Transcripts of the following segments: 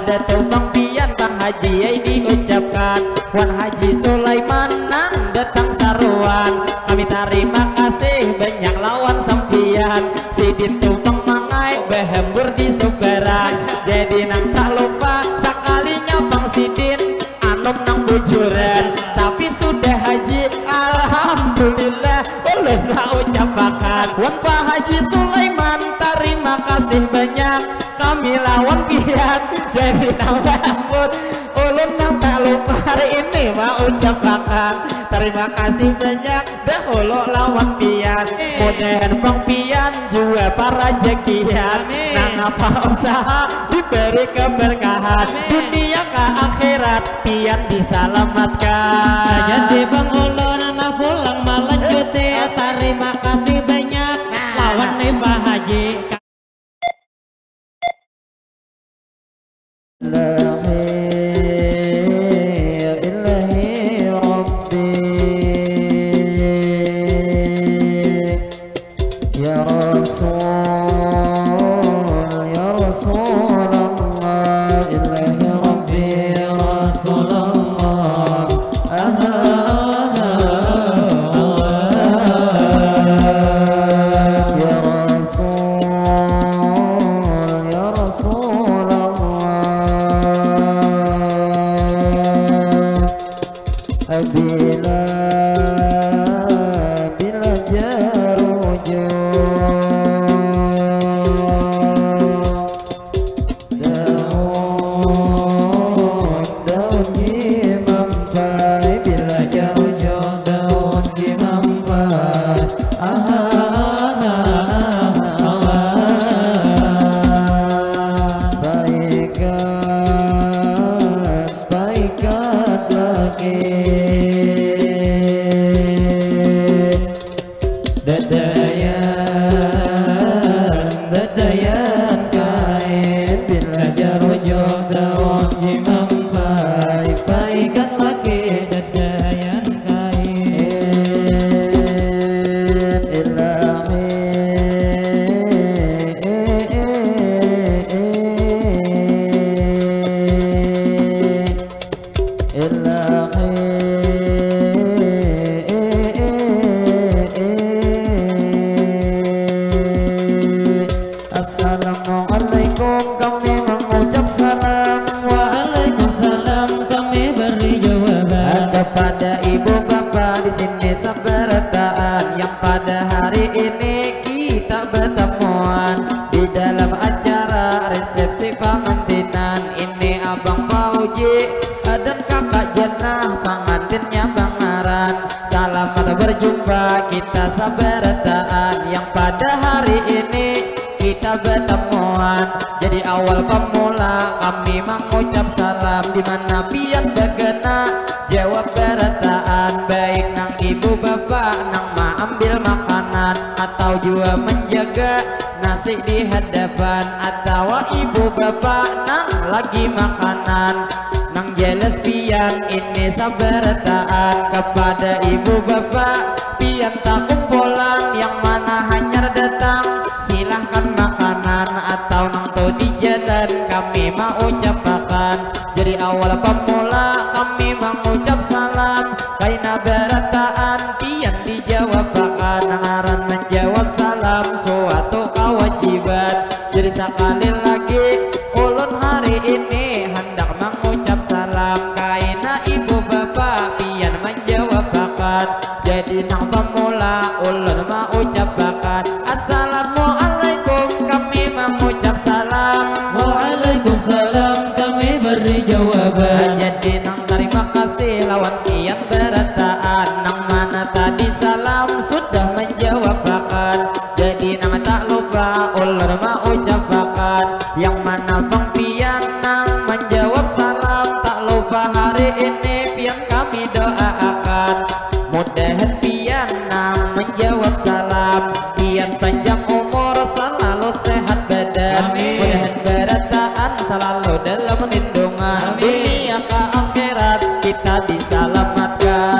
kepada Bang Pian Bang Haji ai diucapkan Wan Haji Sulaiman nang datang saruan kami terima kasih banyak lawan sampian Sidin Bang Mangai behembur di Subaran jadi nang tak lupa sekalinya Bang Sidin anom nang bujuran tapi sudah haji alhamdulillah boleh lah ucapkan Wan Pak Haji Sulaiman terima kasih banyak kami lawan Pian jadi nang behembur ulun nang tak lupa hari ini mau ucapkan terima kasih banyak dahulu lawan Pian mudahan Bang Pian juga para jekian nang apa usaha diberi keberkahan dunia ke akhirat Pian diselamatkan jadi Bang ulun anak pulang melanjut terima kasih banyak lawan nih Pak Haji kepada ibu bapak Pian tak kumpulan yang mana hanya datang silahkan makanan atau nang to di jalan kami mau ucapkan jadi awal pemula kami mengucap salam kaina berataan Pian dijawab bahkan ngaran menjawab salam suatu kewajiban jadi sekali lagi ulun hari ini hendak mengucap salam kaina ibu bapak Pian menjawab bahkan jadi nang pemula ulun mau ucapkan assalamualaikum kami mengucap salam waalaikumsalam kami beri jawaban jadi nang terima kasih lawan Pian berataan nang mana tadi salam sudah menjawab bahkan jadi nang tak lupa ulun mau ucapkan yang mana Bang Pian nang menjawab salam tak lupa hari ini Pian kami doakan mudahan Pian nang menjawab salam Pian panjang umur selalu sehat badan mudahan berataan selalu dalam lindungan dunia ke akhirat kita diselamatkan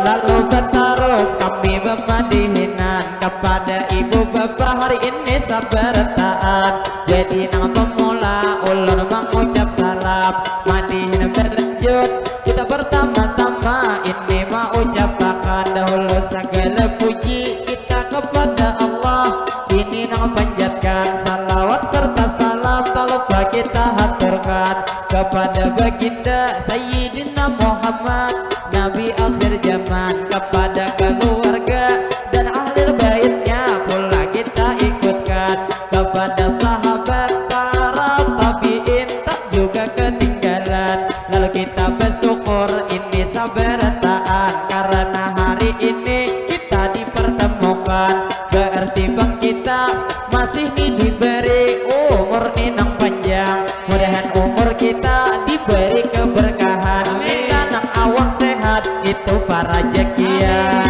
lalu berterus bapak hari ini sabartaan. Jadi nang pemula ulun mengucap salam. Madihin berlanjut kita pertama-tama ini mau ucapkan dahulu segala puji kita kepada Allah. Ini nang panjatkan salawat serta salam tak lupa kita haturkan kepada baginda Sayyidina Muhammad Nabi akhir zaman, kepada keluarga dan ahli baitnya pula kita ikutkan, kepada sahabat para tabiin tak juga ketinggalan. Lalu kita bersyukur ini sabartaan karena hari ini kita dipertemukan. Berarti bang kita masih diberi umur ninang panjang, mudahan umur kita diberi keberkahan. Kita nang awak sehat itu para jakian,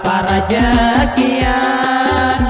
para jakian.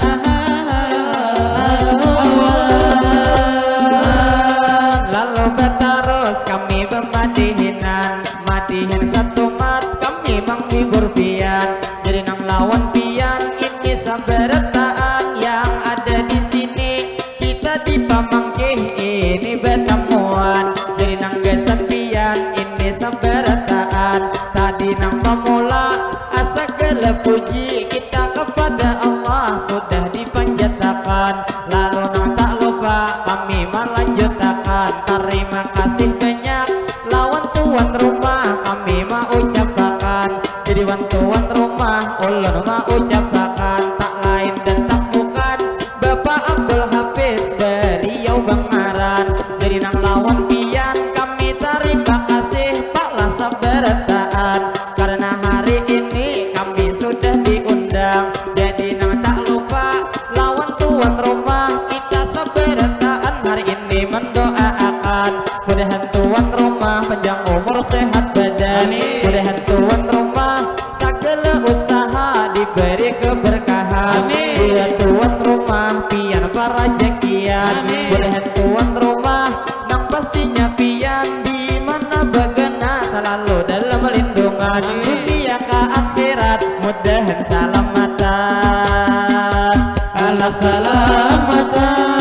Lalu berterus kami memadihinan, madihin satu mat kami menghibur pian. Jadi nang lawan pian ini sabartaan yang ada di sini kita dipamangkih ini bertemuan. Jadi nang gesan pian ini sabartaan tadi nang pemula asa segala puji kita kepada Allah sudah dipanjatkan. Lalu nang tak lupa kami melanjutkan terima kasih banyak lawan tuan rumah kami mau ucapkan. Jadi wan tuan rumah ulun mau ucapkan tak lain dan tak bukan Bapak Abdul Hafiz beliau Bangaran. Jadi nang lawan pian kami terima kasih Pak lah sabartaan karena hari ini kami sudah diundang. Jadi nang tak lupa lawan tuan rumah kita sabartaan hari ini mendoakan mudahan tuan rumah panjang umur sehat badan, mudahan tuan rumah segala usaha diberi keberkahan, mudahan tuan rumah pian para jakian, mudahan tuan rumah nang pastinya pian di mana bagana selalu dalam lindungan dunia ke akhirat mudahan salamatan ala salamatan.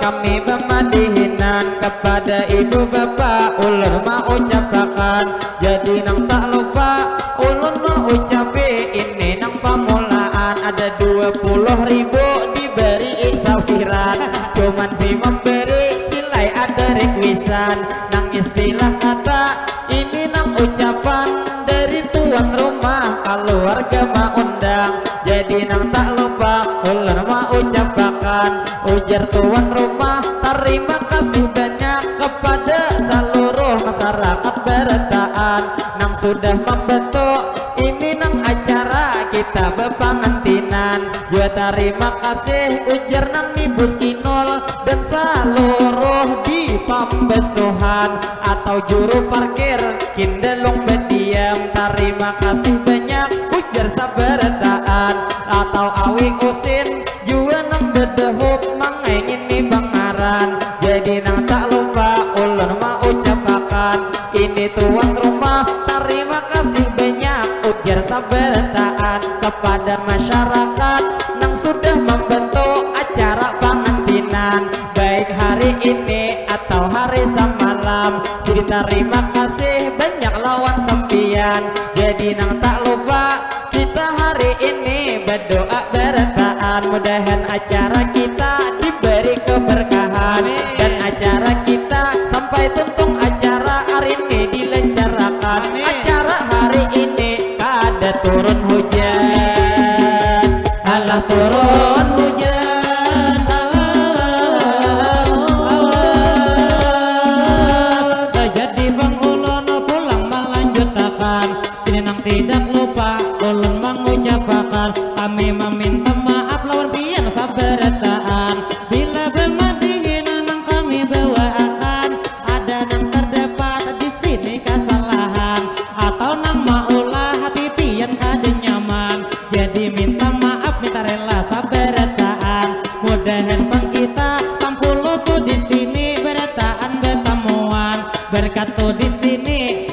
Kami memadihinan kepada ibu bapak ulun mau ucapkan. Jadi nang tak lupa ulun mau ucapi ini nang pamulaan ada 20.000 diberi sawiran. Cuman di memberi cilai ada rekwisan. Nang istilah kata ini nang ucapan dari tuan rumah keluarga mau undang. Jadi nang tak lupa ulun mau ucapkan ujar tuan rumah terima kasih banyak kepada seluruh masyarakat Barataan nang sudah membentuk ini nang acara kita bepangantinan. Juga terima kasih ujar nang Ibus Inul dan seluruh di pembesuhan atau juru parkir kindelung bediam. Terima kasih banyak ujar Sabarataan atau awi usin juga nang dedehuk mangengin di Bangaran. Jadi nang tak lupa ulun mau ucapkan ini tuan rumah terima kasih banyak ujar Sabarataan kepada masyarakat nang sudah membentuk acara pengantinan baik hari ini atau hari semalam. Sini terima kasih banyak lawan sempian. Jadi nang tak lupa kita hari ini berdoa Barataan mudahan acara kita diberi keberkahan dan acara kita sampai tuntung acara hari ini dilancarkan. Acara hari ini kada turun hujan, Allah turun hujan, jadi bang ulun pulang melanjutkan. Ini nang tidak lupa ulun mengucapkan kami meminta maaf lawan pian Sabarataan bila bermadihin nang kami bawakan ada nang terdapat di sini kesalahan atau nang maulah hati pian kada nyaman. Jadi minta maaf minta rela Sabarataan mudahan pang kita tampulu tuh di sini Barataan bertemuan berkat tuh di sini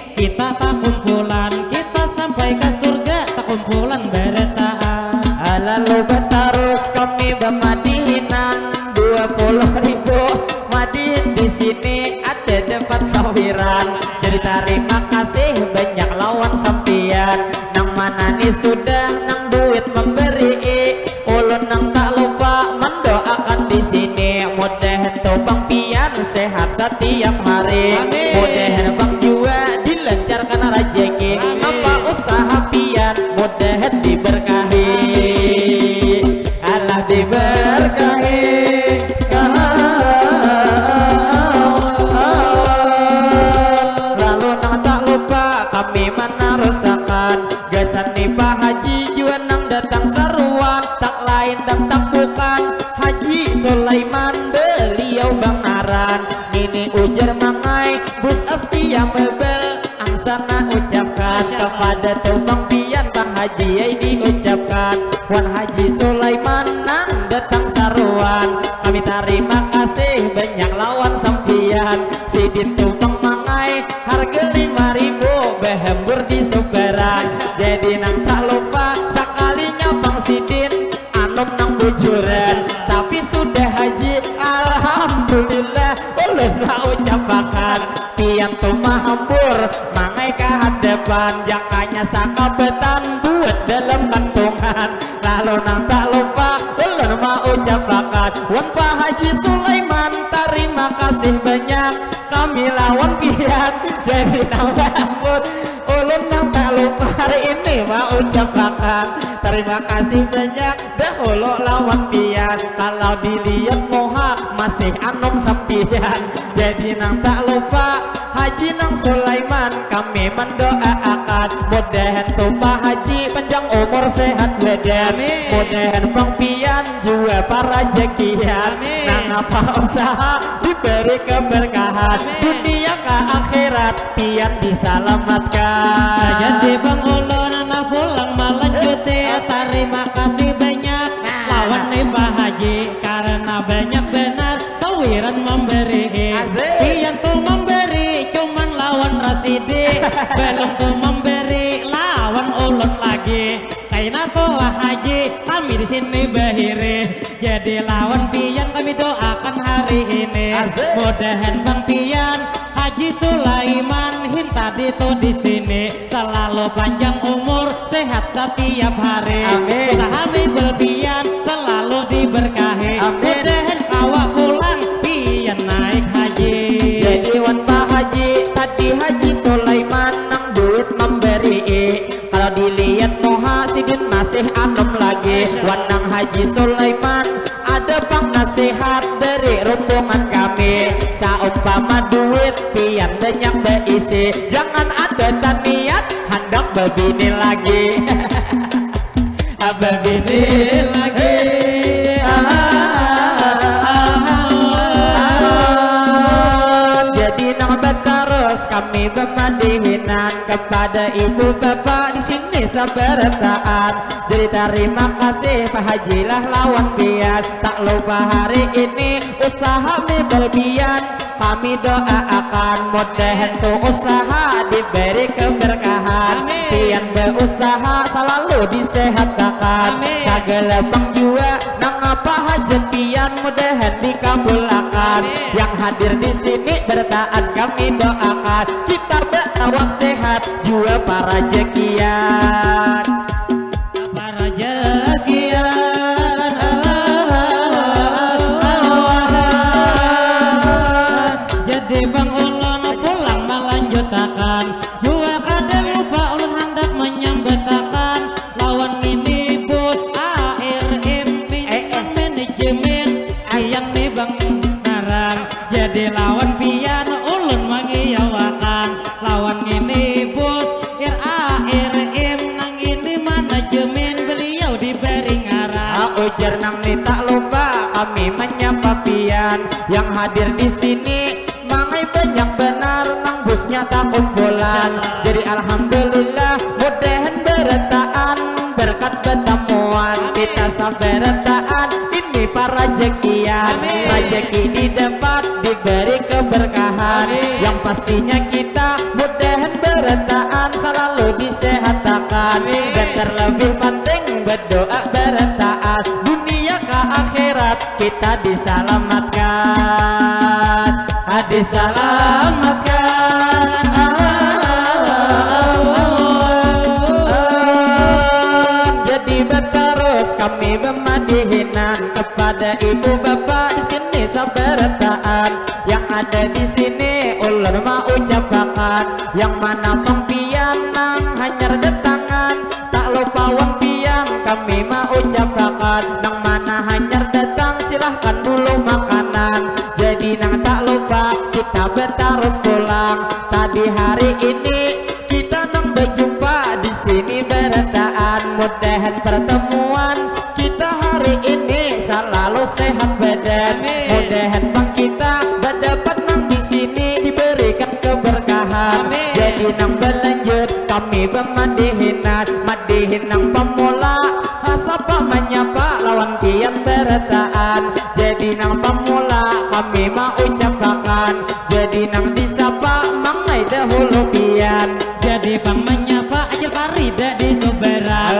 sawiran. Jadi terima kasih banyak lawan sampian. Nang mana nih sudah nang duit memberi, ulun nang tak lupa mendoakan di sini. Mudahan tuh Bang Pian sehat setiap hari. Mudahan Bang juga dilancarkan rezeki. Apa usaha Pian mudahan diberkahi. Allah diberkahi. Lalu nang tak lupa kami menarusakan gasan nih Pak Haji juga nang datang seruan. Tak lain dan tak bukan Haji Sulaiman, beliau Bang Naran. Ini ujar mangai bus askia mebel. Angsana ucapkan kepada tuh Bang Pian Bang Haji ay diucapkan. Wan Haji Sulaiman nang datang saruan. Kami terima kasih banyak lawan sampian. Sidin tuh Bang mangai harga 5.000 behembur di Subaran. Jadi nang tak lupa sekalinya Bang Sidin anom nang bujuran. Tapi sudah haji alhamdulillah ulun lah ucapakan. Pian tuh mahambur mangai ke hadapan. Jakanya sakabetan buat dalam kantongan. Lalu nang tak lupa ulun mau ucapakan. Wan Pak Haji Sulaiman terima kasih banyak. Kami lawan Pian jadi nang mahambur. Ulun nang tak lupa hari ini mau ucapakan. Terima kasih banyak dahulu lawan Pian. Kalau dilihat moha masih anom sampian. Jadi nang tak lupa Haji nang Sulaiman kami mendoakan. Mudahan tuh Pak Haji panjang umur sehat badan. Mudahan Bang Pian juga para rezekian. Nang apa usaha diberi keberkahan. Dunia ke akhirat Pian diselamatkan. Jadi Bang Ulun anak pulang melanjut ya. Terima kasih banyak lawan nih Pak Haji karena banyak benar sawiran memberi. Pian tuh memberi cuman lawan Rasidi. Belum tuh memberi lawan ulun lagi. Kaina tuh Haji kami di sini bahiri. Jadi lawan Pian kami doakan hari ini. Mudahan Bang Pian Haji Sulaiman hinta itu di sini selalu panjang umur sehat setiap hari. Usaha berpian selalu diberkahi. Mudahan awak pulang Pian naik haji. Jadi wan Pak Haji tadi Haji Sulaiman nang duit memberi. Kalau dilihat moha sidin masih anom lagi. Wan nang Haji Sulaiman ada Bang nasihat dari rombongan kami. Saumpama duit Pian banyak berisi, jangan ada niat hendak berbini lagi. Berbini lagi. Jadi nang terus kami bermadihinan kepada ibu bapak di sini sabarataan. Jadi terima kasih Pak Haji lah lawan Pian. Tak lupa hari ini usaha berbian kami doakan. Mudahan tuh usaha diberi keberkahan. Pian berusaha selalu disehatkan. Segala Bang juga nang apa hajat Pian mudahan dikabulkan. Yang hadir di sini bertaat kami doakan. Kita berawak sehat juga para jekian. Para jekian. Jadi Bang Ulun pulang melanjutkan. Dua kadang lupa ulun hendak menyambetakan. Lawan ini bos ARM manajemen ayang nih Bang Narang. Jadi lawan Pian ulun mengiyawakan. Lawan ini bos ARM nang ini manajemen beliau diberi ngarang. Ujar nang nih tak lupa kami menyapa Pian yang hadir di sini. Mangai banyak benar nang busnya tak kumpulan. Jadi alhamdulillah mudahan beretaan berkat pertemuan kita sabarataan ini para jekian. Rezeki didapat diberi keberkahan. Yang pastinya kita mudahan beretaan selalu disehatkan. Dan terlebih penting berdoa beretaan dunia ke akhirat kita diselamatkan. Diselamatkan. kepada ibu bapak di sini sabarataan, yang ada di sini ulun mau ucapakan, yang mana pempian nang hanyar datangan, tak lupa wong pian kami mau ucapakan, nang mana hanyar datang silahkan dulu makanan, jadi nang tak lupa kita bertarus pulang. Tadi hari ini kita nang berjumpa di sini berataan, mudahan pertemuan kita hari ini selalu sehat badan, mudahan bang kita berdapat nang di sini diberikan keberkahan. Jadi nang berlanjut kami bermadihinan, madihin nang pemula sapa menyapa lawan kian berataan, jadi nang pemula kami mau ucapakan, jadi nang disapa mangai dahulu pian, jadi bang menyapa aja parida di soberan,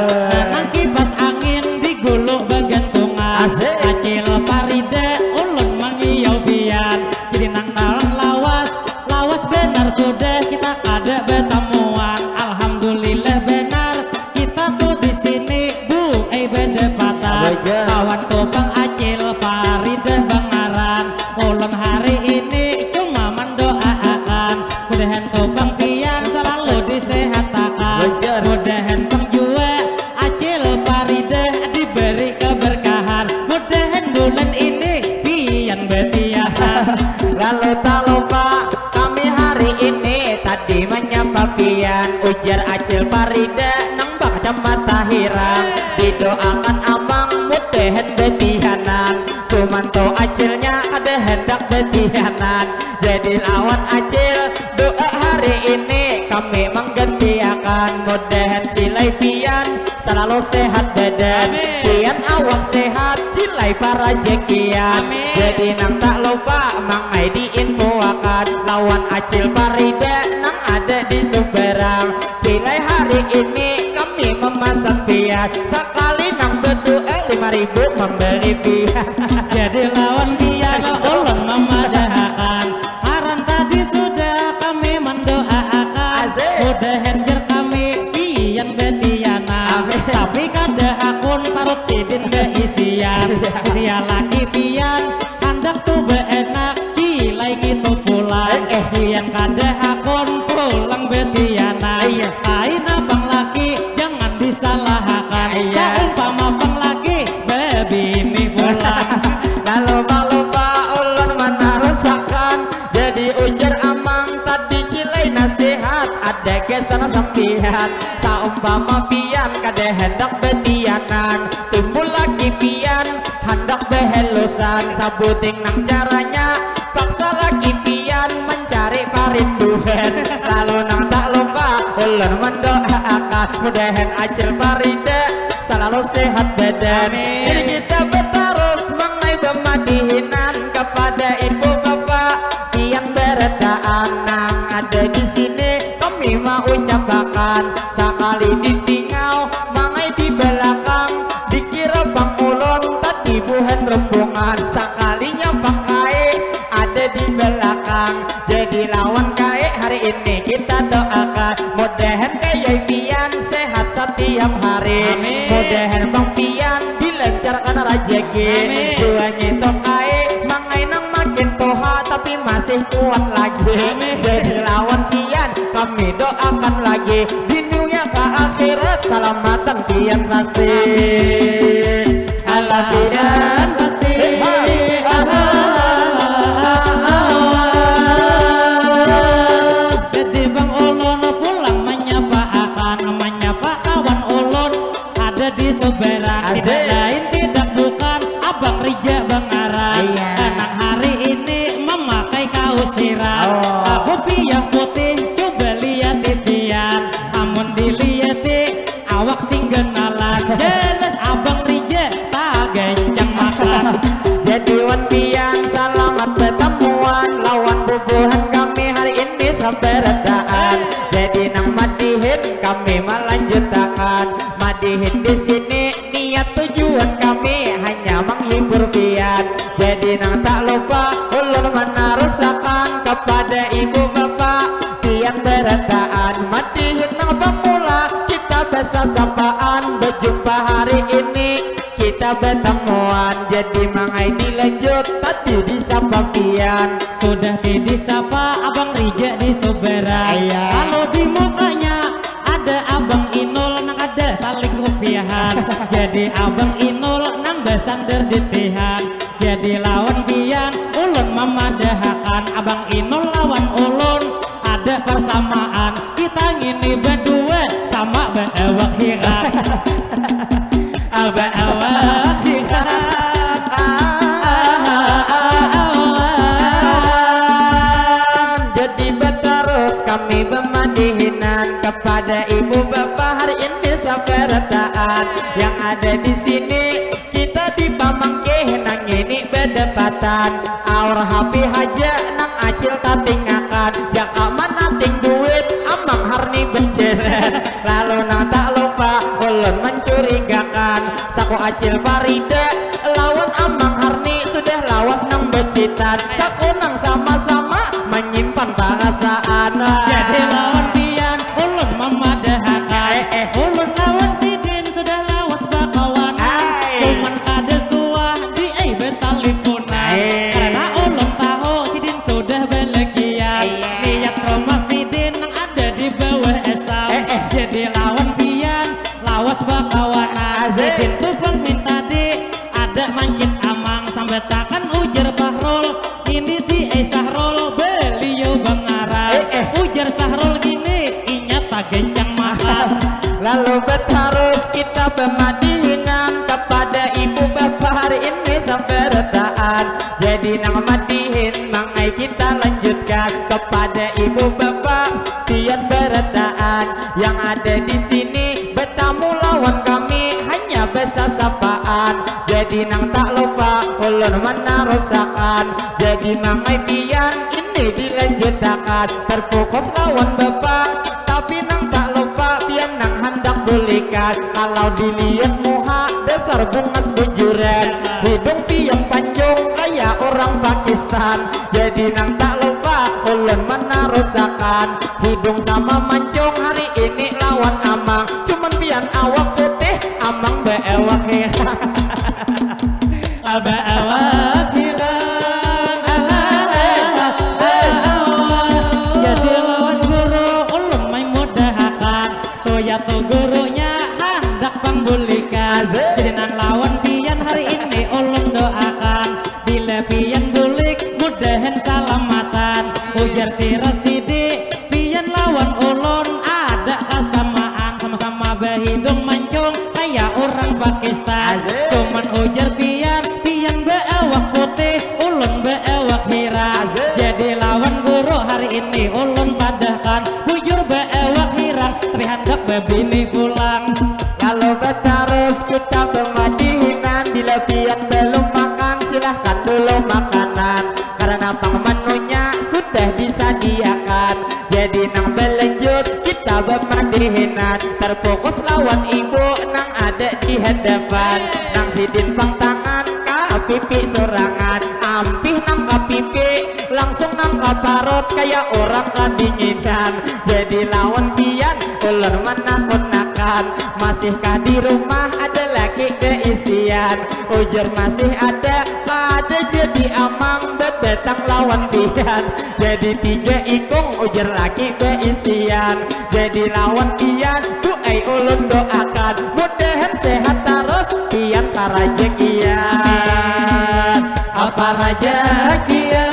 nang kipas angin digulung bergantungan, acil parida ulun mangiyau pian, jadi nang dalam lawas lawas benar sudah kita ada bertemuan, alhamdulillah benar kita tuh di sini bu berdepatan, kawan tuh bang acil parida bang aran, ulun hari ini cuma mendoakan, mudahan tuh bang pian selalu disehatakan, mudahan bang jua acil parida diberi keberkahan, mudahan bulan ini pian betiahan. Lalu tak lupa kami hari ini tadi menyapa pian, ujar acil parida nang bang Camat Hirang, didoakan abang mudahan betihanan, cuman to acilnya ada hendak betihanan, jadi lawan acil doa hari ini kami menggantiakan, mudahan cilai pian selalu sehat badan, pian awak sehat cilai para jekian, jadi nang tak lupa mangai diinfoakan, lawan acil parida nang ada di Sumberang, cilai hari ini kami memasak pian, sekali nang berdoa 5.000 membeli pian. Jadi lawan pian ulun memadahakan, haran tadi sudah kami mendoakan, mudahan jer kami pian betiana, tapi kada akun parut sidin beisian, usia laki pian hendak tuh beenak cilai gitu pulang, pian kada akun pulang betiana, aina bang laki jangan disalahkan, saumpama bang laki bebini pulang. Lupa ulun mana rusakan, jadi ujar amang tadi cilai nasihat, ada kesan sampian, saumpama pian kada hendak betianan, timbul lagi pian hendak behelusan, sabuting nang caranya paksa lagi pian mencari parinduan, lalu nang tak lupa ulun mendoakan, mudahan acil parida selalu sehat badan, jadi kita bertarus mengai bermadihinan kepada ibu bapak yang berataan nang ada di sini kami mau ucapakan, sekali ditinggal mangai di belakang dikira bang ulun tadi buhan rombongan, sekalinya bang kae ada di belakang, jadi lawan kae hari ini kita doakan, mudahan kayak pian sehat setiap hari, mudahan bang pian dilancarkan rezeki, juanya tok kae mangai nang makin toha tapi masih kuat lagi, jadi lawan pian kami doakan lagi di dunia ke akhirat selamatan pian pasti, Allah pian pasti, jadi bang ulun pulang menyapa kawan ulun ada di Sumberang, tidak lain tidak bukan abang Rija bang Aran, nang hari ini memakai kaos hiram, aku piah putih coba lihat pian, amun dilihat awak sing genalan, jelas abang Rija tak gencang makan. Jadi wan pian selamat pertemuan, lawan bubuhan kami hari ini sampai redaan, jadi nang madihin kami melanjutkan, madihin di sini niat tujuan kami hanya menghibur pian, jadi nang tak lupa ulun menarusakan kepada ibu bapak pian berataan, madihin nang pemula kita bisa sapaan, berjumpa hari ini kita bertemuan, jadi jadi mangai dilanjut tadi disapa pian. Sudah disapa Abang Rija di Soberan. Kalau di mukanya ada Abang Inul nang ada saling rupiahan. Jadi Abang Inul nang besander di tihan. Jadi lawan pian ulun memadahakan. Abang Inul lawan ulun ada persamaan. Kita ngini berdua sama beewak hirak. Beewak hirak. Jadi berterus kami bermadihinan kepada ibu bapak hari ini sampai retaan. Yang ada di sini kita di pamangkeh nang ini berdepatan. Aur happy haja nang acil tatingakan. Jaka manating duit amang harni benceret. Lalu nang tak lupa ulun mencurigakan. Saku acil parida lawan amang harni sudah lawas nang becitan. Saku nang sama-sama menyimpan perasaan. Jadi lawan pian ulun memadahakan. Ulun lawan sidin sudah lawas bakawanan. Cuman kada suah di betalipunan. Karena ulun tahu sidin sudah belegian. Niat rumah sidin yang ada di bawah esam. Jadi lawan pian lawas bakawanan. Sidin kupang minta di ada mancin amang sampai takkan ujar Bahrul. Ini di Sahrul beliau bangaran. Ujar Sahrul gini inyata gencang mahal. Lalu bertarus kita bermadihinan kepada ibu bapak hari ini sampai retaan. Jadi nang madihin mangai kita lanjutkan kepada ibu bapak tian beretaan. Yang ada di sini bertamu lawan kami hanya besasapaan. Jadi nang tak lupa ulun menarusakan. Jadi mangai pian ini dilanjutakan. Terfokus lawan bapak tapi nang tak lupa pian nang hendak bulikan. Kalau dilihat muha dasar bungas bujuran. Hidung pian panjang kayak orang Pakistan. Jadi nang tak lupa ulun menarusakan. Hidung sama mancung hari ini lawan amang. Cuman pian awak putih amang beewak heran. Beewak hilang. Jadi lawan guru ulun main mudahakan. Toya tu gurunya hendak pangbulikan. Jadi nang lawan pian hari ini ulun doakan. Bila pian bulik mudahan salamatan. Ujar tira sidik pian lawan ulun ada kesamaan. Sama-sama berhidung mancung kayak orang Pakistan. Cuman ujar pian beewak putih ulun beewak hirang. Jadi lawan guru hari ini ulun padahkan. Bujur beewak hirang tapi hendak bebini pulang. Kalau bertarus kita bermadihinan. Bila pian belum makan silahkan dulu makanan. Karena pang menunya sudah disediakan. Jadi nang berlanjut kita bermadihinan. Terfokus lawan ibu nang ada di hadapan. Nang sidin pang tangan pipi sorangan. Ampih nang pipi langsung nang parot kayak orang kedinginan. Jadi lawan pian ulun menakut-nakan. Masihkah di rumah ada lagi keisian? Ujar masih ada jadi amang betang lawan pian. Jadi 3 ikung ujar lagi keisian. Jadi lawan pian doai ulun doakan. Mudahan sehat terus pian parajekian. Apa rajekian?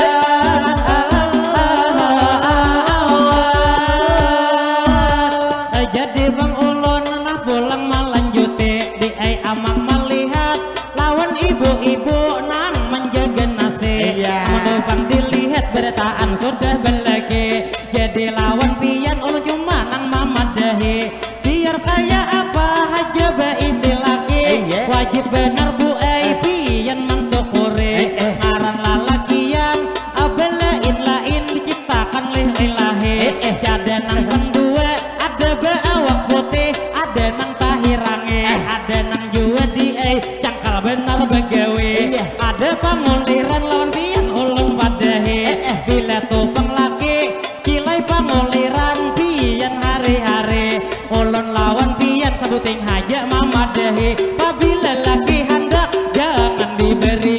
Jadi bang ulun nah pulang melanjuti di amang melihat lawan ibu-ibu nang menjaga nasi. Menubang dilihat bertaan sudah belagi. Jadi lawan pian ulun cuma nang mamadahi. Biar kaya apa aja beisi laki. Wajib benar bu pian mangsyukuri. Ngaran lalakian abelain-lain diciptakan lih ilahi. Jadi nang pendua ada beawak putih, ada nang tahirange, ada nang jua di cangkal benar begawe. Ada panguliran lawan pian ulun padahi. Bila tupang laki kilai panguliran pian hari-hari. Ulun lawan pian sabuting haja mamadahi. Apabila laki hendak jangan diberi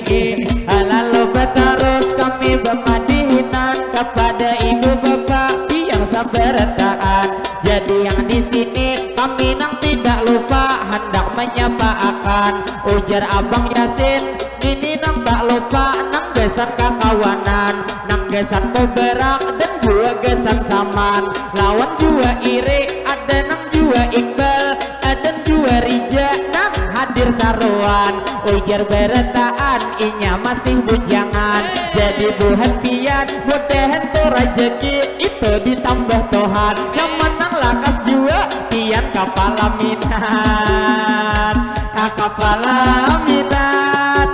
Pemadinan kepada ibu bapak yang sabarataan. Jadi yang di sini kami nang tidak lupa hendak menyapa akan ujar Abang Yasin. Ini nang tak lupa nang gesan kakawanan, nang gesan beberak dan juga gesan saman. Lawan juga iri ada nang juga Iqbal, ada juga Rija nang hadir saruan. Ujar beretaan inya masih bujangan. Jadi buhan pian mudahan to rejeki itu ditambah Tuhan. Yang menang lakas juga pian kapala minat, kapala minat.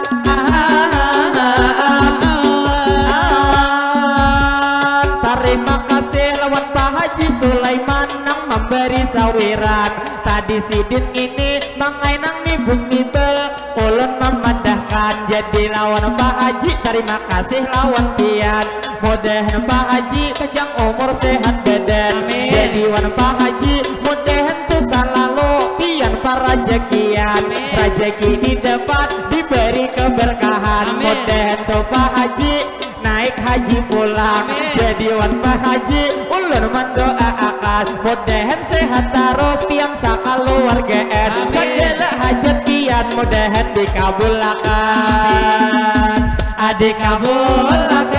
Terima kasih lawan Pak Haji Sulaiman nang memberi sawiran. Tadi sidin ini mangai nang nibus mibel ulun memandahkan. Jadi lawan Pak Haji terima kasih lawan pian. Mudahan Pak Haji panjang umur sehat badan. Jadi wan Pak Haji mudahan tuh selalu pian para rezekian. Rezeki didapat diberi keberkahan. Mudahan tuh Pak Haji naik haji pulang. Jadi wan Pak Haji ulun mendoakan mudahan sehat terus pian sakaluargaan. Segala hajat pian mudahan dikabulkan, dikabulkan.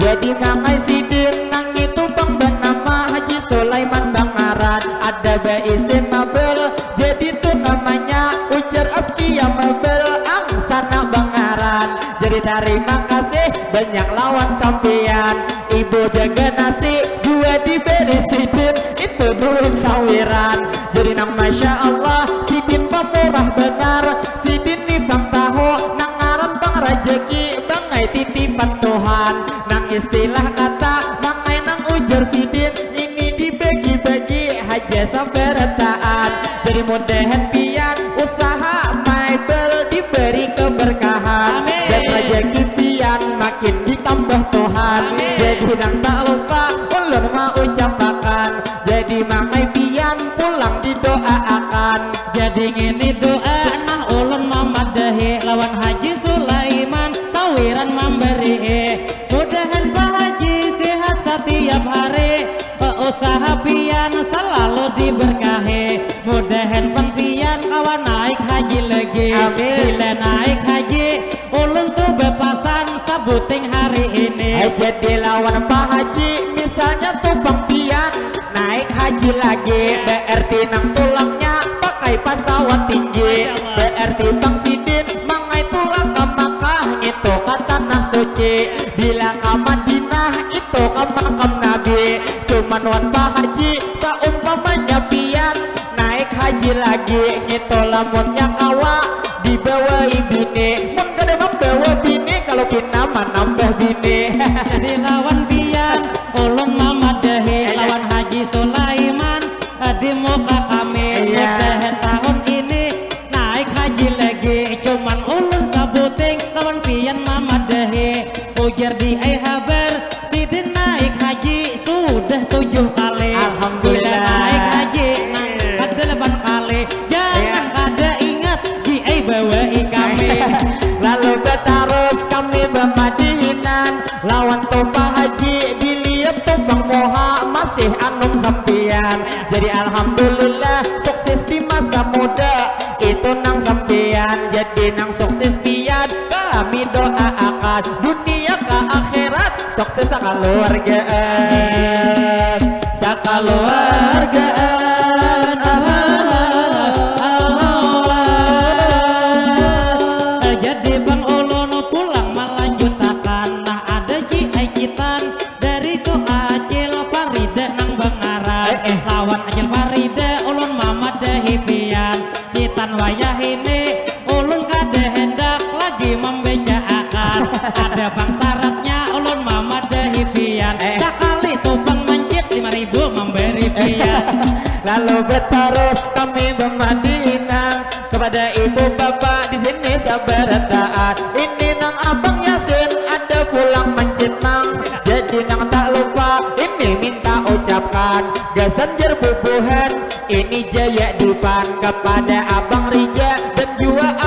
Jadi mangai sidin nang itu bang bernama Haji Sulaiman Bangaran. Ada Baisin Mabel jadi tuh namanya ujar Askia Mabel angsana Bangaran. Jadi terima kasih banyak lawan sampian. Ibu jaga nasi juga diberi sidin itu duit sawiran. Jadi nang Masya Allah sidin pemurah benar. Sidin nih bang tahu nang ngaran bang rejeki bangai titipan Tuhan. Nang istilah kata mangai nang ujar sidin ini dibagi-bagi haja sabarataan. Jadi mudahan pian usaha Maibel diberi keberkahan. Dan rezeki pian makin ditambah Tuhan. Jadi nang tak lupa ulun mau ucapakan. Jadi mangai pian pulang didoakan. Jadi ini doa nah ulun mamadahi lawan Haji Sulaiman sawiran memberi. Mudahan Pak Haji sehat setiap hari, usaha pian selalu diberkahi. Mudahan Bang pian kawan naik haji lagi. Bila naik haji ulun tuh bepasan sabuting hari ini. Jadi lawan Pak Haji misalnya tuh Bang pian naik haji lagi, berarti nang tulangnya pakai pesawat tinggi. Berarti Bang Sidin mangai tulang ke Makkah itu ke tanah suci. Bila ke Madinah itu ke makam Nabi. Cuman wan Pak Haji seumpamanya pian naik haji lagi gitu lamunnya kawa dibawa bini. Mun kada membawa bini kalau kita menambah bini. Jadi lawan pian ulun mamadahi lawan Haji Sulaiman di muka kami. Mudahan tahun ini naik haji lagi. Cuman ulun sabuting lawan pian mamadahi. Ujar di haber sidin naik haji sudah 7 kali. Alhamdulillah. Bila naik haji nang ke-8 kali. Jangan kada ingat di bawa kami. Lalu terus kami bermadinan lawan Pak Haji dilihat tuh Bang Moha masih anum sampian. Jadi alhamdulillah sukses di masa muda itu nang sampian. Jadi nang sukses pian kami doakan dunia ke akhirat sukses sakaluargaan, sakaluargaan. Jadi Bang ulun pulang melanjutakan. Nah ada kitan dari tu Acil Farida nang Bangaran. Lawan Acil Farida ulun mamadahi pian. Kitan wayah ini ulun kada hendak lagi membejaakan. Ada bang syaratnya ulun mamadahi pian. Sekali tu Bang Mancit 5.000 memberi pian. Lalu berterus kami bermadinan kepada ibu bapak di sini sabarataan. Ini nang Abang Yasin ada pulang Mancit nang. Jadi nang tak lupa ini minta ucapkan gasan jerbubuhan ini jaya dipan kepada Abang Rija dan juga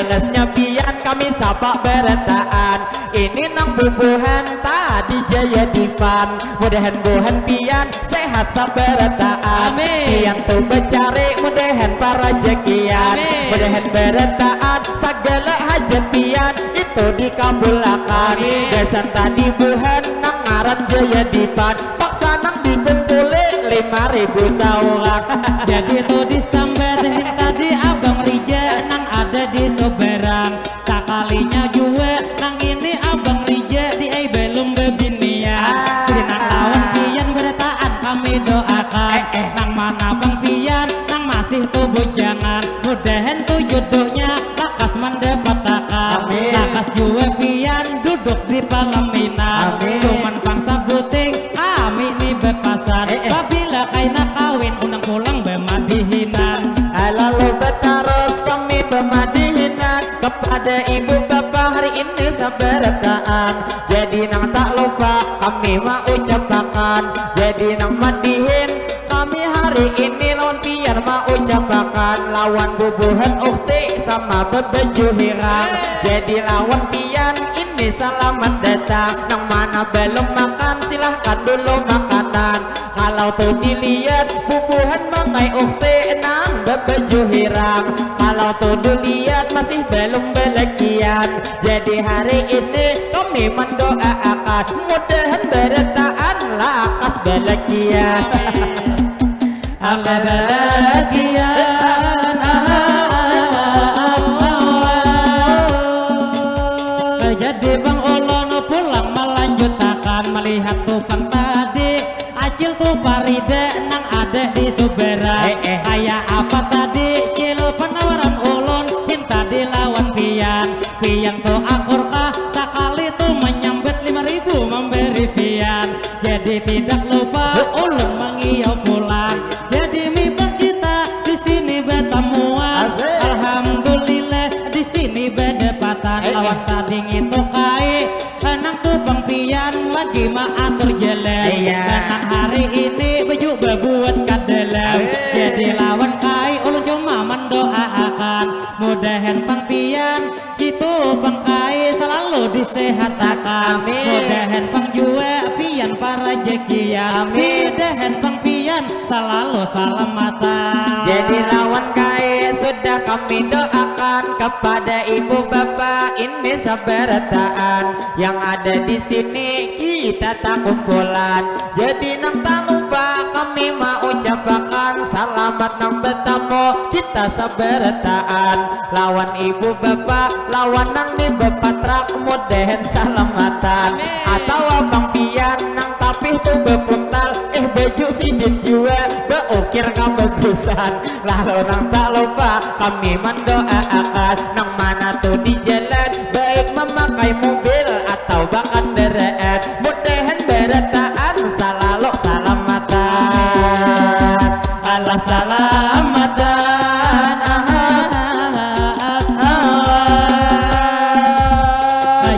balesnya pian kami sapa beretaan. Ini nang bubuhan tadi jaya dipan, mudahan buhan pian sehat saberetaan. Pian tuh becari mudahan para jekian, mudahan beretaan segala hajat pian itu dikabulakan. Desan tadi buhan nang ngaran jaya dipan, paksa nang dikumpulin 5.000 saurak. Jadi tuh disamberin tadi abang Rija nang ada di Soberang, sakalinya juga nang ini abang Rija di belum bebinian. Jadi nang lawan pian beretaan kami doakan, nang mana bang pian nang masih tuh bujangan, mudahan tuh jodohnya lakas mendapatakan. Lakas juga pian duduk di palaminan, cuman bangsa buting kami nih bepasan. Apabila kaina kawin unang pulang bemadihinan. Lalu betaros kami bemadihinan kepada ibu bapak hari ini saberetaan. Jadi nang tak lupa kami mau ucapakan, jadi nang madihin kami hari ini lawan pian mau ucapakan. Lawan bubuhan ukti sama bebeju hirang, jadi lawan pian ini selamat datang. Nang mana belum makan silahkan dulu makanan. Kalau tuh dilihat bubuhan mangai ukti nang bebeju hirang, kalau tuh dilihat masih belum belakian. Jadi hari ini kami mendoakan mudahan beretaan lakas belakian. Belakian jadi bang ulon pulang melanjutakan, melihat tupang tadi acil tuh paride nang ada di Soberang. Kayak apa tadi cil penawaran ulon hinta dilawan pian. Pian tuh akurkah sekali tuh menyambet 5.000 memberi pian. Jadi tidak lupa ulun mengiyau pulang. Jadi mimpi kita di sini bertemuan. Alhamdulillah di sini berdepatan. Lawan tadi itu kai nang tupang pian lagi maatur jelek. Nang hari ini baju berbuat kadelem. Jadi lawan kai ulun cuma mendoakan, mudahan pang pian itu pang kai selalu disehatakan. Mudahan pang jua pian para jekian, mudahan pang pian selalu salamatan. Jadi lawan kai sudah kami doakan kepada ibu bapak ini saberetaan. Yang ada di sini kita tak kumpulan, jadi nang tak lupa kami mau ucapakan selamat nang bertemu kita saberetaan. Lawan ibu bapak lawan nang di bepatrak mudahan salamatan. Atau abang pian nang tapi tuh bepuntal baju sidit juga beukir kebagusan. Lalu nang tak lupa kami mendoakan nang mana tuh di jalan baik memakai mobil atau bahkan kendaraan, mudahan beretaan selalu salamatan. Allah salamatan.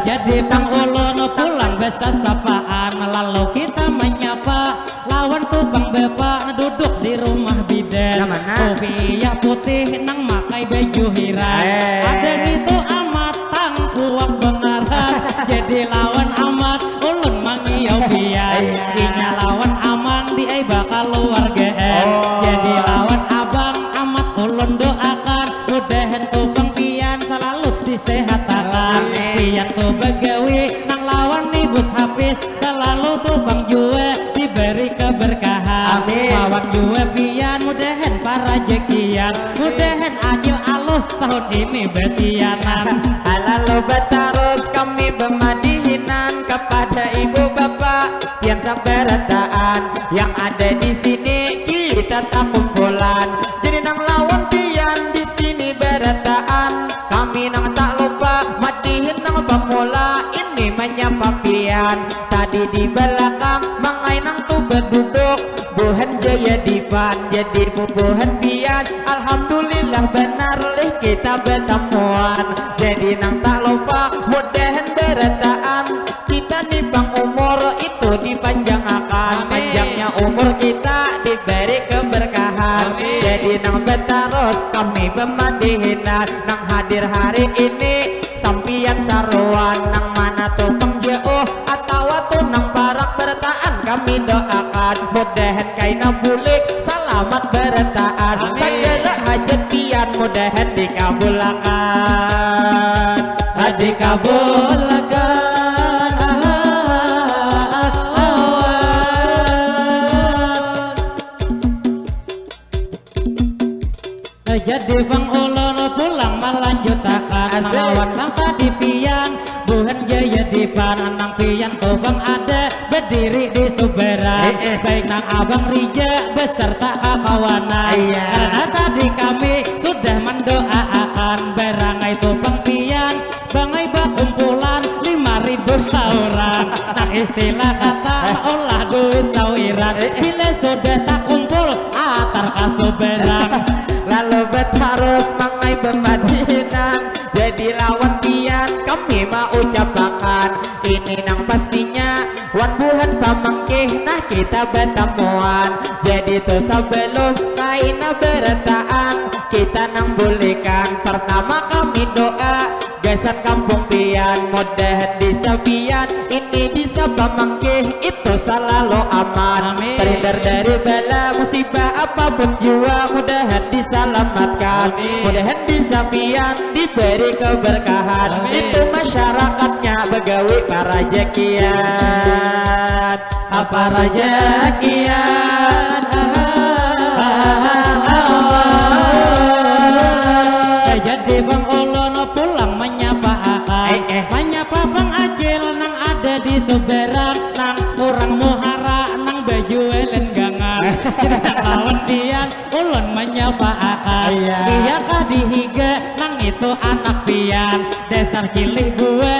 Jadi bang ulun pulang besa sapaan, lalu kita menyapa lawan tuh bang bepa duduk di rumah bidan. Kopiah putih nang makai baju hirang, ada gitu amat tangkuak bengaran. Jadi lawan amat ulun mangiyau pian, inya lawan aman di bakal keluarga. Jadi lawan abang amat ulun doakan, mudahan tuh bang pian selalu disehatakan. Pian tuh begawi nang lawan nih bos habis, selalu tuh bang jua diberi keberkahan. Lawan jua pian mudahan para jekian, mudahan ajil aluh tahun ini betianan. Lalu betarus kami bemadihinan kepada ibu bapak pian saberetaan. Yang ada di sini kita tak kumpulan, jadi nang lawan pian di sini beretaan. Kami nang tak lupa madihin nang pemula ini menyapa pian. Tadi di belakang mangai nang tuh berduduk buhan jaya dipan, jadi bubuhan pian. Alhamdulillah benar lih kita bertemuan. Jadi nang tak lupa mudahan beretaan kita nih bang umur itu dipanjangkan. Panjangnya umur kita diberi keberkahan. Jadi nang betarus kami bemandihinan nang hadir hari ini sampian saruan nang mana tuh pengjauh atau tuh nang parak bertaan kami doakan mudahan kaina bulik selamat bertaan segala hajat pian mudahan dikabulkan dikabulkan jadi bang ulun pulang melanjutakan lawan nang tadi pian buhan jaya dipan nang pian tuh bang ada berdiri di Suberan baik nang abang Rija beserta kawanan karena tadi kami sudah mendoakan berangai tuh bang pian bangai bakumpulan 5.000 sauran nah istilah kata olah duit sawiran bila sudah tak kumpul atar kasuberan lalu bertarus mangai bemadhinan jadi lawan pian kami mau ucapakan ini nang pastinya wan buhan pamangkih nah kita bertemuan jadi tuh sebelum kaina beretaan kita nang bolehkan pertama kami doa gasan kampung pian mudahan bisa pian ini bisa pamangkih itu selalu aman terhindar dari bala musibah apapun jua mudahan diselamatkan mudahan bisa pian diberi keberkahan itu masyarakatnya begawi para jakian apa rajakian jadi bang ulun pulang menyapa menyapa bang Ajil nang ada di Suberan nang orang muhara nang baju lenggangan tidak lawan pian ulun menyapa iya kah dihiga nang itu anak pian dasar cilih gue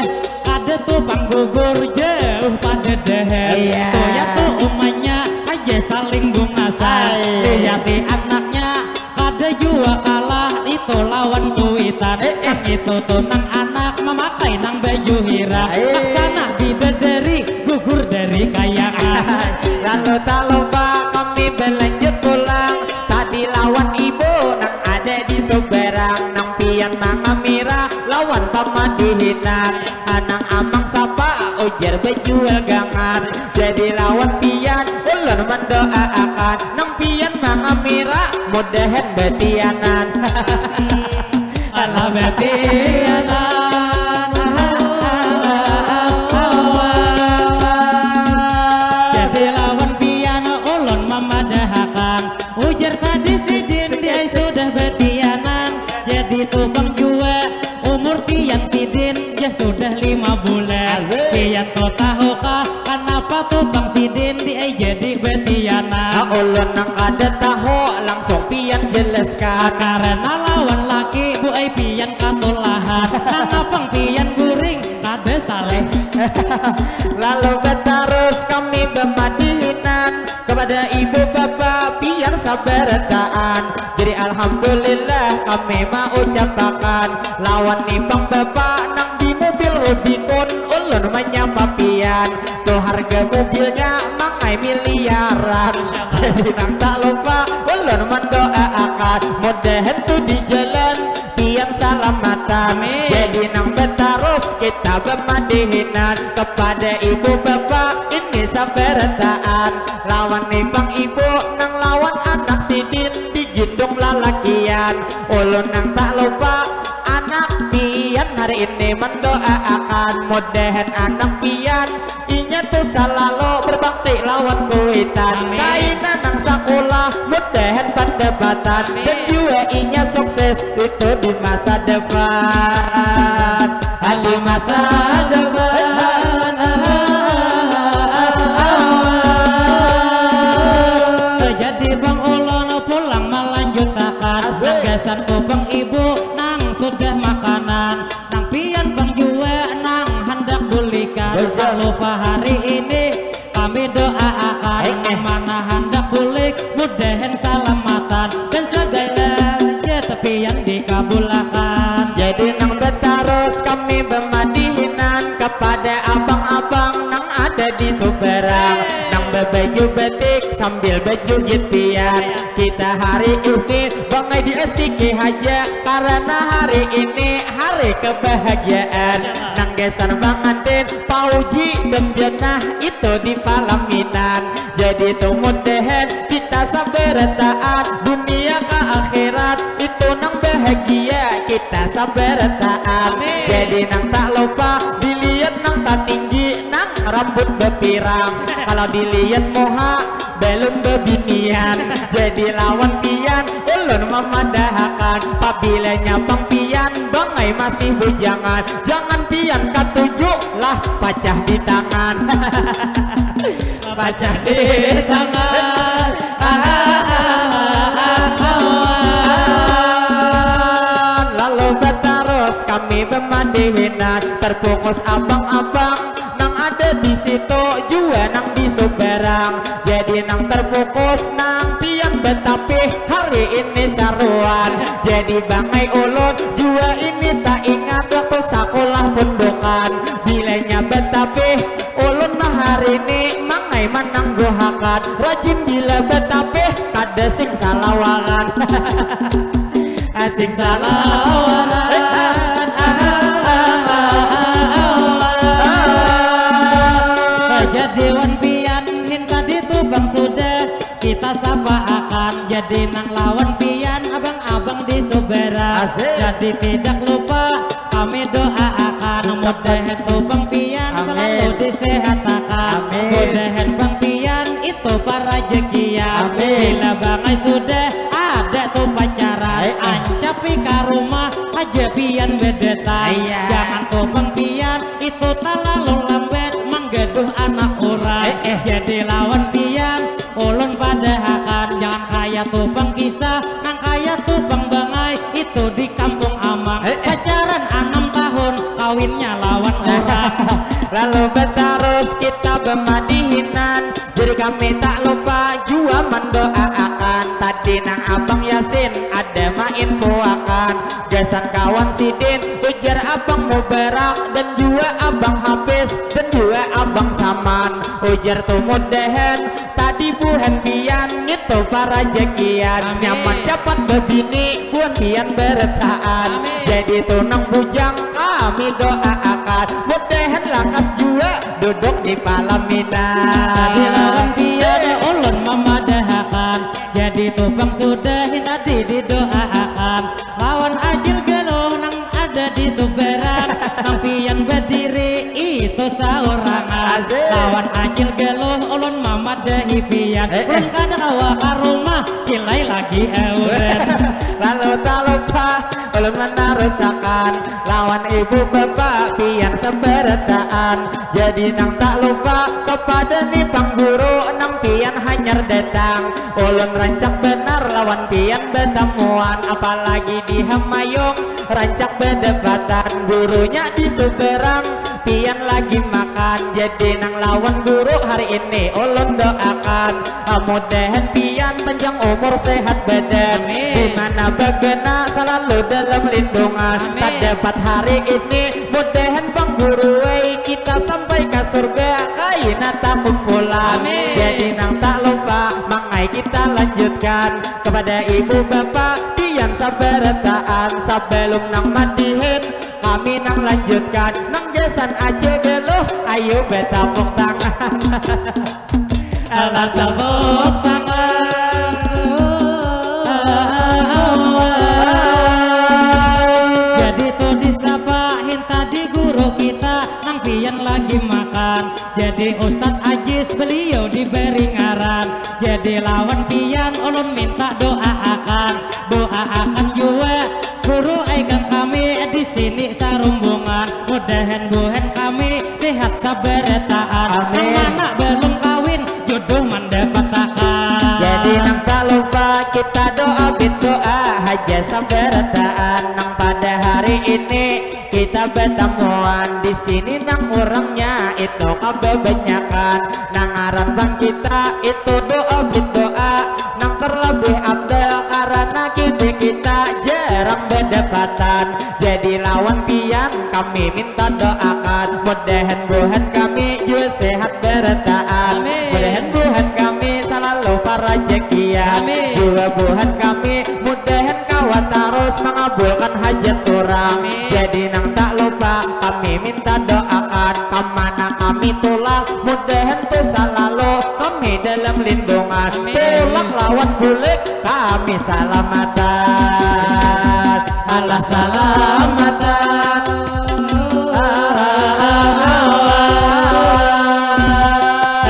ada tuh bang gugur jauh pada deher tuh ya tuh umanya aja saling bungasan lihati anaknya kada jua kalah itu lawan kuitan nang itu tuh nang anak memakai nang baju hira laksana dibederi gugur dari kayangan lalu tak lupa kami berlanjut pulang tadi lawan ibu nang ada di Suberang nang pian nang amira lawan pamadihinan anang amang sapa ujar bejual gangan jadi lawan pian ulun mendoakan nang pian nang amira mudahan betianan Allah betianan jadi lawan pian ulun memadahakan ujar tadi sidin dia sudah betianan jadi tukang jua umur pian sidin ya sudah 5 bulan pian kau tahukah kenapa tukang sidin dia jadi betianan ulun nang ada tahu langsung pian jelaskan karena lawan laki bu ai pian katulahan kenapa pian guring kada saleh lalu bertarus kami bemadhinan kepada ibu bapak pian sabaradaan jadi alhamdulillah kami mau ucapakan lawan nipang bapak nang di mobil Rubicon ulun menyapa pian tuh harga mobilnya mangai miliaran jadi nang tak lupa ulun mendoakan mudahan tuh di jalan pian salamatan jadi nang bertarus kita bemadhinan kepada ibu bapak ini sabaradaan lawan nipang ibu nang lawan anak sidin di jidung lalakian ulun nang tak lupa anak pian hari ini mendoakan mudahan anak pian inya tuh selalu berbakti lawan kuitan kaina nang sekolah mudahan pendapatan dan juga inya sukses itu di masa depan di masa depan jadi bang ulun pulang melanjutakan gasan bang ibu nang sudah makanan nang pian bang jua nang hendak bulikan tak lupa hari ini kami doakan mana hendak bulik mudahan salamatan dan segala tepian di baju batik sambil baju gitian. Kita hari ini bangai diasiki aja karena hari ini hari kebahagiaan. Nanggesan bangatin pauji dan jenah itu di Palaminan. Jadi tuh mudahan kita sabar taat dunia ke akhirat itu nang bahagia kita sabar taat. Jadi nang tak lupa dilihat nang tak tinggi nang rambut bepirang. Kalau dilihat moha belum bebinian. Jadi lawan pian ulun memadahakan. Apabila nyapang pian bangai masih bujangan. Jangan pian katujuk lah pacah di tangan. Pacah di tangan. Lalu terus kami bermandihinan terfokus abang-abang nang ada di situ juga nang di Subarang. Jadi nang terfokus nang pian betapih hari ini saruan. Jadi bangai ulun juga ini tak ingat waktu sekolah pondokan. Bilanya betapih ulun nah hari ini mangai manang gohakan. Rajin bila betapih kada sing salawangan. Asik salawangan. Jadi wan pian hinta di Tubang sudah kita sapa akan. Jadi nang lawan pian abang-abang di Subarang. Jadi tidak lupa kami doa akan mudahan Tubang pian selalu disehatakan. Mudahan bang pian itu para jekian. Bila bangai sudah ada tuh pacaran ancapi ke rumah aja pian bedetan. Jangan Tubang pian itu tak lalu lambat menggeduh anak orang. Jadi lawan pian ulun padahakan. Jangan kaya Tubang kisah nang kaya Tubang bangai itu di kampung Amang. Pacaran 6 tahun kawinnya lawan orang. Lalu terus kita bermadihinan. Jadi kami tak lupa jua mendoakan. Tadi nang abang Yasin ada main puakan. Gasan kawan Sidin ujar abang Mubarak dan juga abang Hafiz dan juga abang Saman. Ujar tuh mudahan tadi buhan pian itu para jekian. Nyaman cepat bebini buan pian bertaan. Jadi tuh nang bujang kami doakan. Mudahan lakas juga duduk di Palaminan. Tadi lawan pian ulun memadahakan. Jadi Tubang sudah tadi didoakan. Lawan ajil geluh nang ada di Subarang. Nang pian berdiri itu saurangan. Lawan ajil geluh ulun memadahi pian. Ulun kadang awak ke rumah kilai lagi euren. Lalu tak lupa ulun menarusakan. Lawan ibu bapak pian seberataan. Jadi nang tak lupa kepada ni pangguru nang pian hanyar datang. Ulun rancak benar lawan pian bertemuan. Apalagi di Hamayung rancak berdebatan. Gurunya di Subarang pian lagi makan. Jadi nang lawan guru hari ini ulun doakan. Mudahan pian panjang umur sehat badan. Dimana bagana selalu dalam lindungan. Tak dapat hari ini mudahan bang guru kita sampai ke surga kaina tak kumpulan. Jadi nang tak lupa mangai kita lanjutkan kepada ibu bapak pian sabarataan. Sebelum nang mandihin kami nang lanjutkan. Nang gesan aja geluh ayo betapuk tangan. Alat tepuk tangan. Jadi tuh disapa tadi guru kita nang pian lagi makan. Jadi Ustadz Ajis beliau diberi ngaran. Jadi lawan pian ulun minta doa akan juga guru aikan kami di sini sarumbungan. Mudahan buhan kami sehat sabarataan. Anak belum kawin jodoh mendapatkan. Jadi nang tak lupa kita doa berdoa haja sabarataan. Nang pada hari ini kita bertemuan di sini nang orangnya itu kebanyakan. Nang aran bang kita itu doa berdoa nang terlebih abdal karena kita jarang berdekatan. Jadi lawan pian kami minta doakan. Mudahan buhan kami juga sehat berataan. Mudahan buhan rezekian. Buah-buahan kami mudahan kawan terus mengabulkan hajat orang. Jadi nang tak lupa kami minta doakan kemana kami tulang mudahan tuh selalu kami dalam lindungan. Tulang lawan bulik kami salamatan. Allah salamatan.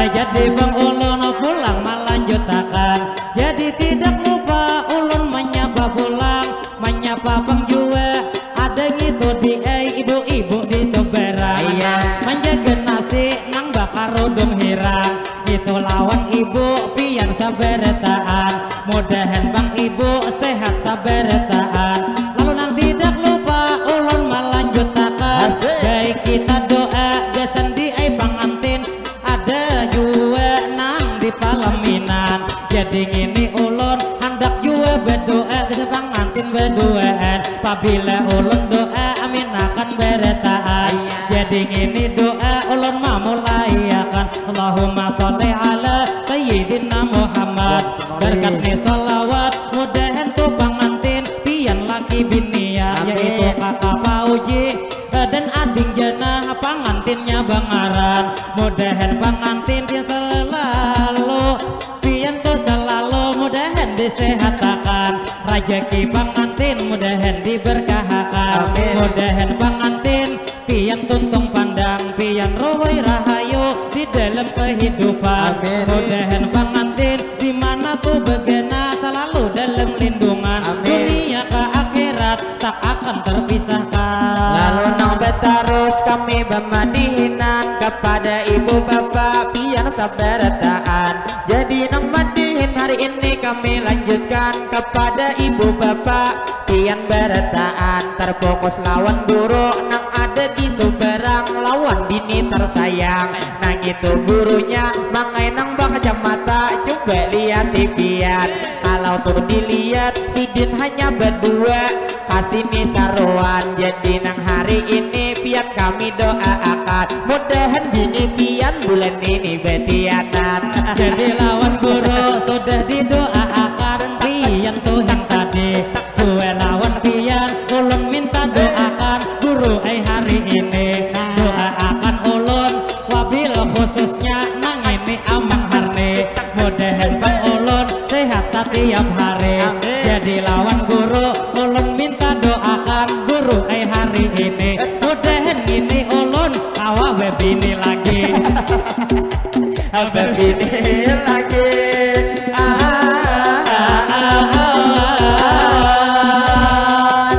Jadi Bang Ulun pulang melanjutkan. Jadi tidak lupa Ulun menyapa pulang, menyapa Bang Jua. Ada gitu di ibu-ibu di Soberang, menjaga nasi nang bakar udung hirang. Itu lawan ibu pian saberetaan. Mudahan Bang Ibu sehat saberetaan. Lalu nang tidak lupa Ulun melanjutkan. Baik kita doa gasan di pengantin. Ada juga nang di palaminan. Jadi ngini Ulun hendak juga berdoa bisa pengantin berduaan. Apabila Ulun doa amin akan beretaan. Jadi ngini doa Ulun mau mulayakan. Allahumma sholli ala Sayyidina Muhammad. Berkatnya salawat mudahan tuh pengantin pian laki binian, yaitu kakak Pauji dan ading jana pengantinnya Bangaran. Mudahan pengantin dia selalu pian tuh selalu mudahan disehatakan. Rajaki pengantin mudahan diberkahakan. Mudahan pengantin pian tuntung pandang pian rohoi rahayu di dalam kehidupan. Mudahan pengantin di mana tuh begena selalu dalam lindungan. Dunia ke akhirat tak akan terpisahkan. Lalu nang betarus kami bermadihinan kepada ibu bapak pian sabarataan. Jadi nang madihin hari ini kami lanjutkan kepada ibu bapak pian berataan. Terfokus lawan buruk nang ada di Soberang lawan bini tersayang. Nang itu gurunya mangai nang bak mata coba lihat tipian. Kalau tuh dilihat sidin hanya berdua kasih saruan. Jadi nang hari ini pian kami doakan mudahan bini pian bulan ini betianan. Jadi lawan guru sudah didoakan pian tuh yang tadi. Gue lawan pian Ulun minta doakan guru hari ini. Doakan Ulun wabil khususnya nang ini amang harne. Mudahan Bang Ulun sehat setiap hari. Jadi lawan guru Ulun minta doakan guru hari ini. Mudahan ini Ulun awal bini lagi. Bini lagi.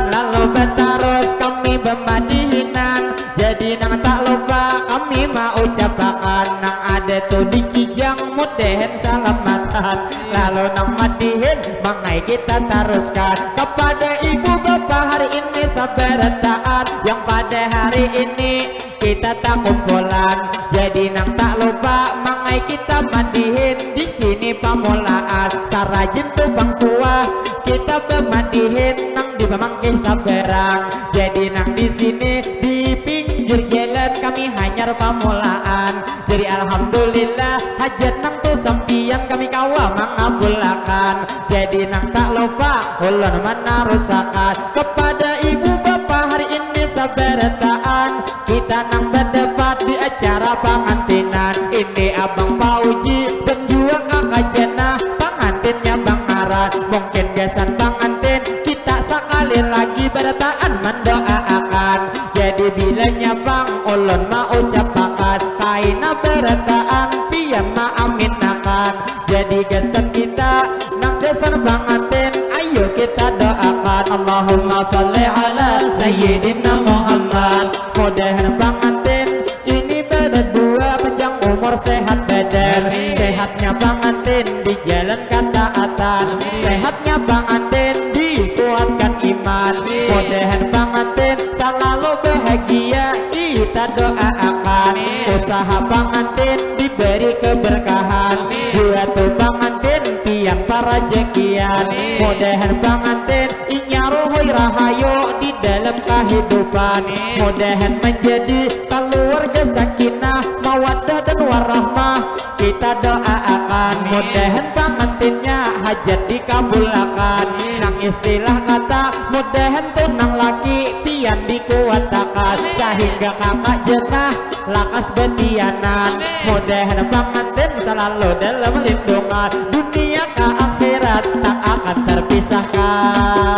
Lalu betarus kami bermadihinan. Jadi nang tak lupa kami mau ucapkan nang ada tuh di Kijang mudahan salamatan. Lalu nang madihin mangai kita teruskan kepada ibu bapak hari ini sabarataan. Yang pada hari ini kita tak kumpulan. Jadi nang tak lupa mangai kita mandihin di sini pamulaan. Sarajin tuh bang suah kita bermandihin nang di pemangkih Saberang. Jadi nang di sini di pinggir jalan kami hanyar pamulaan. Jadi alhamdulillah hajat nang tuh sampian kami kawa mengabulakan. Jadi nang tak lupa ulun menarusakan kepada ibu bapak hari ini sabarataan. Kita nang berdebat di acara pengantinan. Ini abang Pauji dan juga kakak Jena pengantinnya Bangaran. Mungkin gasan pengantin kita sekali lagi berataan mendoakan. Jadi bilanya Bang Ulun mau ucapkan kaina berataan pian maaminakan. Jadi gasan kita nang gasan pengantin ayo kita doakan. Allahumma sholli ala Sayyidina Muhammad. Mudahan pengantin ini berdua panjang umur sehat badan. Sehatnya pengantin di jalan ketaatan. Sehatnya pengantin dikuatkan iman. Mudahan pengantin selalu bahagia kita doakan. Usaha pengantin diberi keberkahan. Dua tuh pengantin tiang para jekian. Mudahan pengantin inyaruhoi rahayu di dalam kehidupan. Mudahan menjadi keluarga sakinah mawaddah dan warahmah. Kita doakan mudahan pengantinnya hajat dikabulakan. Nang istilah kata mudahan tuh nang laki pian dikuatakan, sehingga kakak jenah lakas betianan. Mudahan pengantin selalu dalam lindungan, dunia ke akhirat tak akan terpisahkan.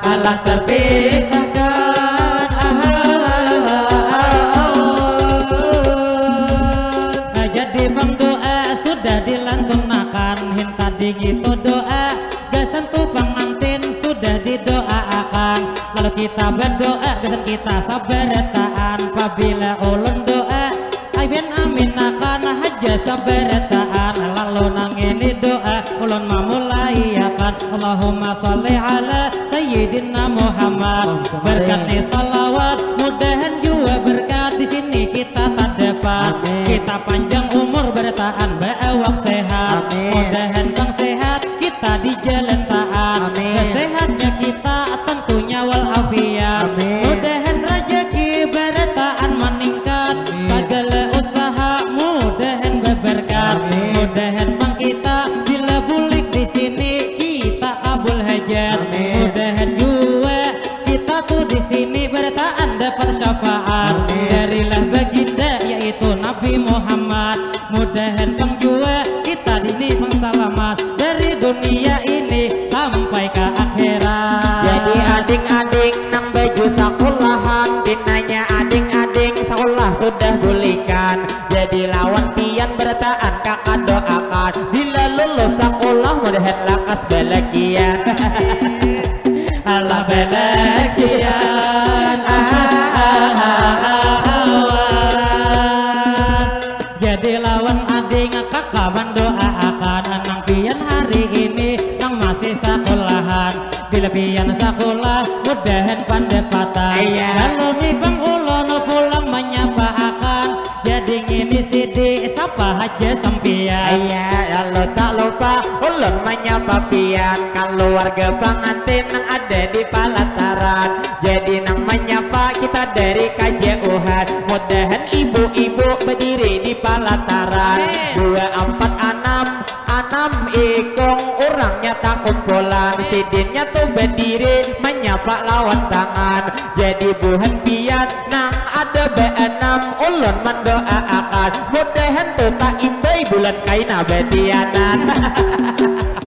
Allah terpisahkan. Jadi bang doa sudah dilantunkan, hinta gitu doa gasan tuh pengantin sudah didoakan. Lalu kita berdoa gasan kita sabaretaan, apabila ulun doa aibin aminakan haja sabaretaan. Lalu nang ini doa ulun memulai akan, Allahumma sholli ala Sayyidina Muhammad. Berkat nih salawat mudahan juga berkat di sini kita tak dapat. Kita panjang umur bertahan bawak sehat, mudahan bang sehat kita di jalan taat. Sehatnya kita tentunya walafiat, mudahan rezeki bertahan meningkat, segala usaha mudahan berberkat. Mudahan bang kita bila bulik di sini kita kabul hajat, mudahan juga kita tuh di sini bertahan dapat syafaat darilah baginda yaitu Nabi Muhammad. Mudahan bang juga kita dini bang selamat dari dunia ini sampai ke akhirat. Jadi adik-adik nang baju sekolahan, dinanya adik-adik sekolah sudah bulikan. Jadi lawan pian bertahan kakak doakan, bila lulus sekolah mudahan lakas balakian. Allah balakian. Jadi lawan adik kakak doa akan nang pian hari ini nang masih sekolahan. Bila pian sekolah mudahan pandepatan. Kalau nih bang ulun pulang menyapa akan, jadi ngini sidi sapa aja sampian. Lalu tak lupa ulun menyapa pian, kalau warga pengantin nang ada di pelataran. Jadi nang menyapa kita dari kejauhan, mudahan ibu-ibu berdiri di pelataran. 2, 4, 6 ikong orangnya tak kumpulan, sidinnya tuh berdiri menyapa lawan tangan. Jadi buhan pian nang ada B6 ulun mendoakan, mudahan tuh tak imbai bulan kaina betianan.